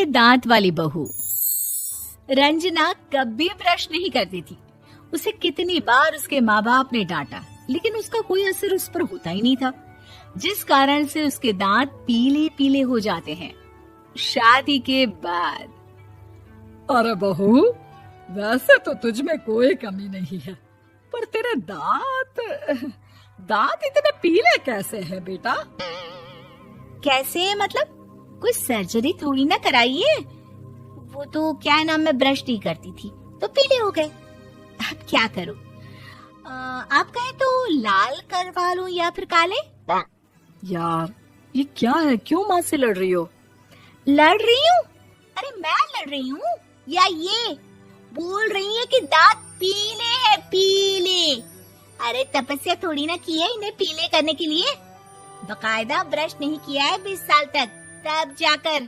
पीले दांत वाली बहू। रंजना कभी ब्रश नहीं करती थी। उसे कितनी बार उसके माँ बाप ने डांटा, लेकिन उसका कोई असर उस पर होता ही नहीं था, जिस कारण से उसके दांत पीले पीले हो जाते हैं। शादी के बाद। अरे बहू, वैसे तो तुझ में कोई कमी नहीं है, पर तेरे दांत इतने पीले कैसे हैं बेटा? कैसे मतलब? कोई सर्जरी थोड़ी ना कराई है। वो तो क्या नाम, मैं ब्रश नहीं करती थी तो पीले हो गए। अब क्या करूं? आप कहें तो लाल करवा लूं या फिर काले? यार ये क्या है, क्यों माँ से लड़ रही हो? लड़ रही हूँ? अरे मैं लड़ रही हूँ या ये बोल रही है कि दांत पीले है, पीले। अरे तपस्या थोड़ी ना की है इन्हें पीले करने के लिए। बकायदा ब्रश नहीं किया है 20 साल तक, तब जाकर।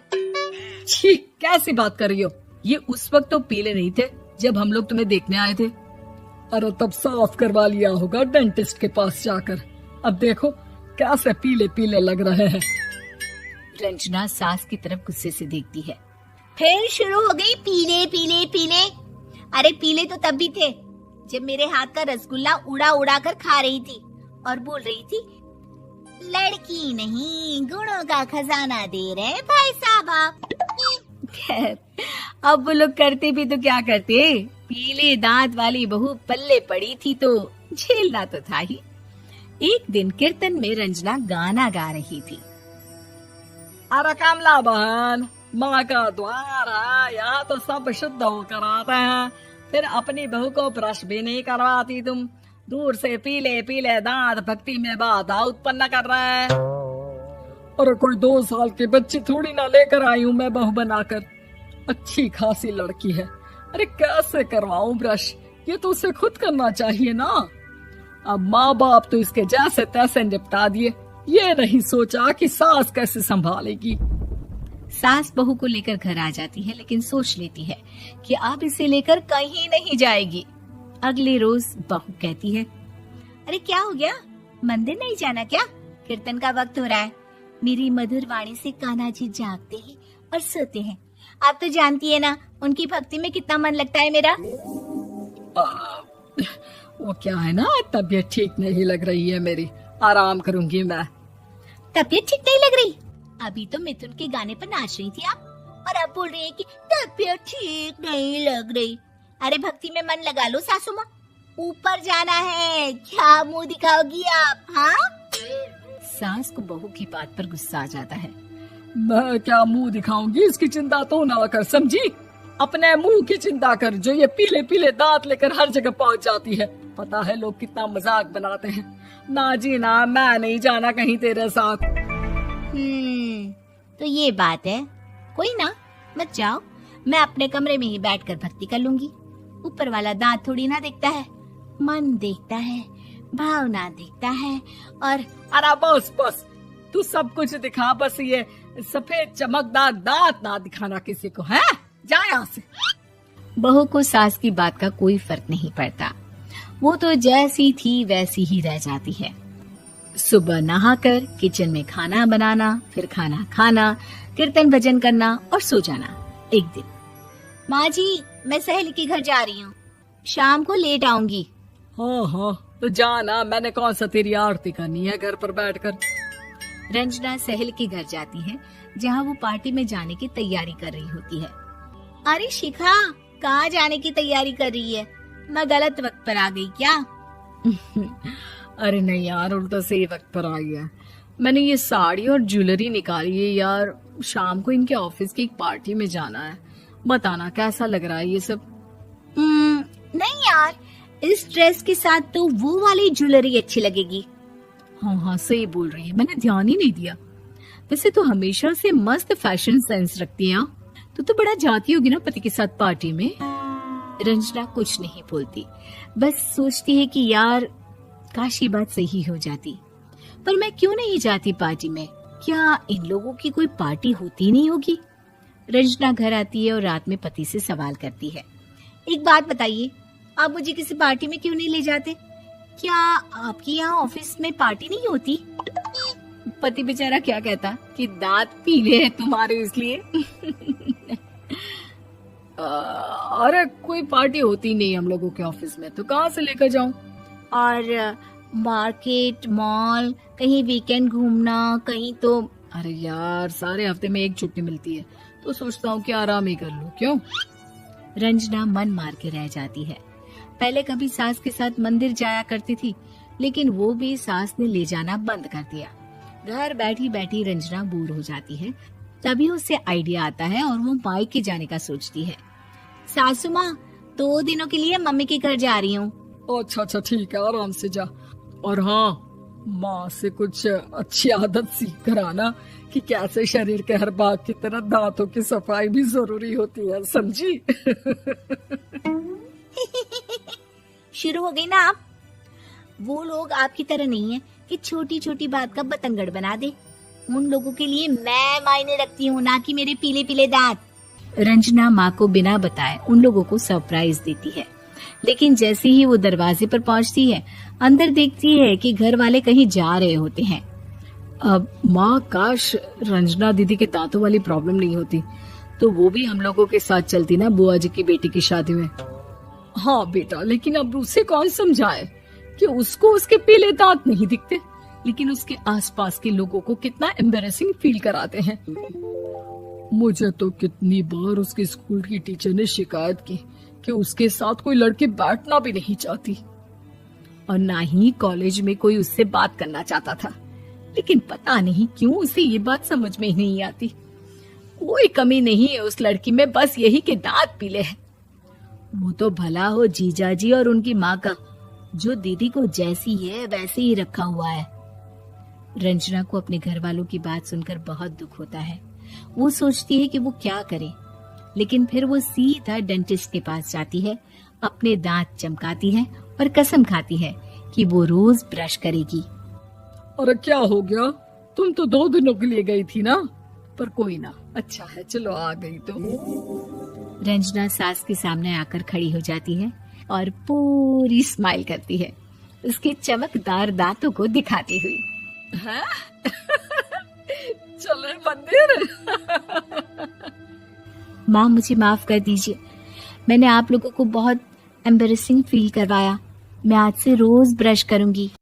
छी, कैसी बात कर रही हो? ये उस वक्त तो पीले नहीं थे जब हम लोग तुम्हें देखने आए थे। अरे तब साफ करवा लिया होगा डेंटिस्ट के पास जाकर। अब देखो कैसे पीले पीले लग रहे हैं। रंजना सास की तरफ गुस्से से देखती है। फिर शुरू हो गई पीले पीले पीले। अरे पीले तो तब भी थे जब मेरे हाथ का रसगुल्ला उड़ा उड़ा कर खा रही थी और बोल रही थी, लड़की नहीं गुणों का खजाना दे रहे भाई साहब आप। खैर, अब वो लोग करते भी तो क्या करते, पीले दांत वाली बहू पल्ले पड़ी थी तो झेलना तो था ही। एक दिन कीर्तन में रंजना गाना गा रही थी। अरे कमला बहन, माँ का द्वार है, यहाँ तो सब शुद्ध होकर आते हैं, फिर अपनी बहू को ब्रश भी नहीं करवाती तुम। दूर से पीले पीले दांत भक्ति में बाधा उत्पन्न कर रहे हैं। अरे कोई 2 साल के बच्ची थोड़ी ना लेकर आई हूँ मैं बहू बनाकर। अच्छी खासी लड़की है, अरे कैसे करवाऊं ब्रश? ये तो उसे खुद करना चाहिए ना। अब माँ बाप तो इसके जैसे तैसे निपटा दिए, ये नहीं सोचा कि सास कैसे संभालेगी। सास बहू को लेकर घर आ जाती है, लेकिन सोच लेती है कि अब इसे लेकर कहीं नहीं जाएगी। अगले रोज बहू कहती है, अरे क्या हो गया, मंदिर नहीं जाना क्या? कीर्तन का वक्त हो रहा है। मेरी मधुर वाणी से कान्हा जी जागते हैं और सोते हैं। आप तो जानती है ना उनकी भक्ति में कितना मन लगता है मेरा। वो क्या है ना, तबीयत ठीक नहीं लग रही है मेरी, आराम करूंगी मैं। तबीयत ठीक नहीं लग रही? अभी तो मिथुन के गाने पर नाच रही थी आप, और अब बोल रही है कि तबीयत ठीक नहीं लग रही। अरे भक्ति में मन लगा लो सासू माँ, ऊपर जाना है, क्या मुंह दिखाओगी आप? हाँ? सास को बहू की बात पर गुस्सा आ जाता है। मैं क्या मुंह दिखाऊंगी, इसकी चिंता तो ना कर, समझी? अपने मुंह की चिंता कर, जो ये पीले पीले दांत लेकर हर जगह पहुंच जाती है। पता है लोग कितना मजाक बनाते हैं। ना जी ना, मैं नहीं जाना कहीं तेरे साथ। तो ये बात है। कोई ना, मत जाओ, मैं अपने कमरे में ही बैठकर भक्ति कर लूंगी। ऊपर वाला दांत थोड़ी ना देखता है, मन देखता है, भावना देखता है। और अरे बस बस, तू सब कुछ दिखा, बस ये सफेद चमकदार दांत ना दिखाना किसी को, है? जा यहाँ से। बहू को सास की बात का कोई फर्क नहीं पड़ता, वो तो जैसी थी वैसी ही रह जाती है। सुबह नहाकर किचन में खाना बनाना, फिर खाना खाना, कीर्तन भजन करना और सो जाना। एक दिन, माँ जी मैं सहेली के घर जा रही हूँ, शाम को लेट आऊंगी। हाँ हाँ तो जाना, मैंने कौन सा तेरी आरती करनी है घर पर बैठकर। रंजना सहेली के घर जाती है, जहाँ वो पार्टी में जाने की तैयारी कर रही होती है। अरे शिखा, कहाँ जाने की तैयारी कर रही है? मैं गलत वक्त पर आ गई क्या? अरे नहीं यार, उल्टा सही वक्त पर आई है। मैंने ये साड़ी और ज्वेलरी निकाली है यार, शाम को इनके ऑफिस की एक पार्टी में जाना है। बताना कैसा लग रहा है ये सब? नहीं यार, इस ड्रेस के साथ तो वो वाली ज्वेलरी अच्छी लगेगी। हाँ हाँ सही बोल रही है, मैंने ध्यान ही नहीं दिया। वैसे तो हमेशा से मस्त फैशन सेंस रखती है। तो बड़ा जाती होगी ना पति के साथ पार्टी में। रंजना कुछ नहीं बोलती, बस सोचती है कि यार काश ये बात सही हो जाती, पर मैं क्यों नहीं जाती पार्टी में? क्या इन लोगों की कोई पार्टी होती नहीं होगी? रंजना घर आती है और रात में पति से सवाल करती है, एक बात बताइए, आप मुझे किसी पार्टी में क्यों नहीं ले जाते? क्या आपके यहाँ ऑफिस में पार्टी नहीं होती? पति बेचारा क्या कहता कि दांत पीले हैं तुम्हारे इसलिए। अरे कोई पार्टी होती नहीं हम लोगों के ऑफिस में, तो कहाँ से लेकर जाऊं? और मार्केट, मॉल, कहीं वीकेंड घूमना, कहीं तो। अरे यार सारे हफ्ते में एक छुट्टी मिलती है, तो सोचता हूँ कि आराम ही कर लूं। क्यों? रंजना मन मार के रह जाती है। पहले कभी सास के साथ मंदिर जाया करती थी, लेकिन वो भी सास ने ले जाना बंद कर दिया। घर बैठी बैठी रंजना बोर हो जाती है। तभी उसे आइडिया आता है और वो मायके जाने का सोचती है। सासू माँ, 2 दिनों के लिए मम्मी के घर जा रही हूँ। अच्छा ठीक है, आराम से जा। और हाँ, माँ से कुछ अच्छी आदत सीख कर आना कि कैसे शरीर के हर भाग की तरह दांतों की सफाई भी जरूरी होती है, समझी? शुरू हो गई ना आप। वो लोग आपकी तरह नहीं है कि छोटी छोटी बात का बतंगड़ बना दे। उन लोगों के लिए मैं मायने रखती हूँ, ना कि मेरे पीले पीले दांत। रंजना माँ को बिना बताए उन लोगों को सरप्राइज देती है, लेकिन जैसे ही वो दरवाजे पर पहुंचती है, अंदर देखती है कि घर वाले कहीं जा रहे होते हैं। अब माँ, काश रंजना दीदी के दांतों वाली प्रॉब्लम नहीं होती, तो वो भी हम लोगों के साथ चलती ना बुआ जी की बेटी की शादी में। हाँ बेटा, लेकिन अब उसे कौन समझाए कि उसको उसके पीले दांत नहीं दिखते, लेकिन उसके आसपास के लोगों को कितना एम्बैरेसिंग फील कराते हैं। मुझे तो कितनी बार उसके स्कूल की टीचर ने शिकायत की कि उसके साथ कोई लड़की बैठना भी नहीं चाहती, और ना ही कॉलेज में कोई उससे बात करना चाहता था। लेकिन पता नहीं क्यों उसे ये बात समझ में ही नहीं आती। कोई कमी नहीं है उस लड़की में, बस यही कि दांत पीले हैं। वो तो भला हो जीजा जी और उनकी माँ का, जो दीदी को जैसी है वैसे ही रखा हुआ है। रंजना को अपने घर वालों की बात सुनकर बहुत दुख होता है। वो सोचती है कि वो क्या करे, लेकिन फिर वो सीधा डेंटिस्ट के पास जाती है, अपने दांत चमकाती है और कसम खाती है कि वो रोज ब्रश करेगी। अरे क्या हो गया? तुम तो 2 दिनों के लिए गई थी ना। पर कोई ना, अच्छा है, चलो आ गई तो। रंजना सास के सामने आकर खड़ी हो जाती है और पूरी स्माइल करती है, उसके चमकदार दांतों को दिखाती हुई। चले मंदिर। माँ, मुझे माफ कर दीजिए, मैंने आप लोगों को बहुत एम्बैरेसिंग फील करवाया। मैं आज से रोज ब्रश करूंगी।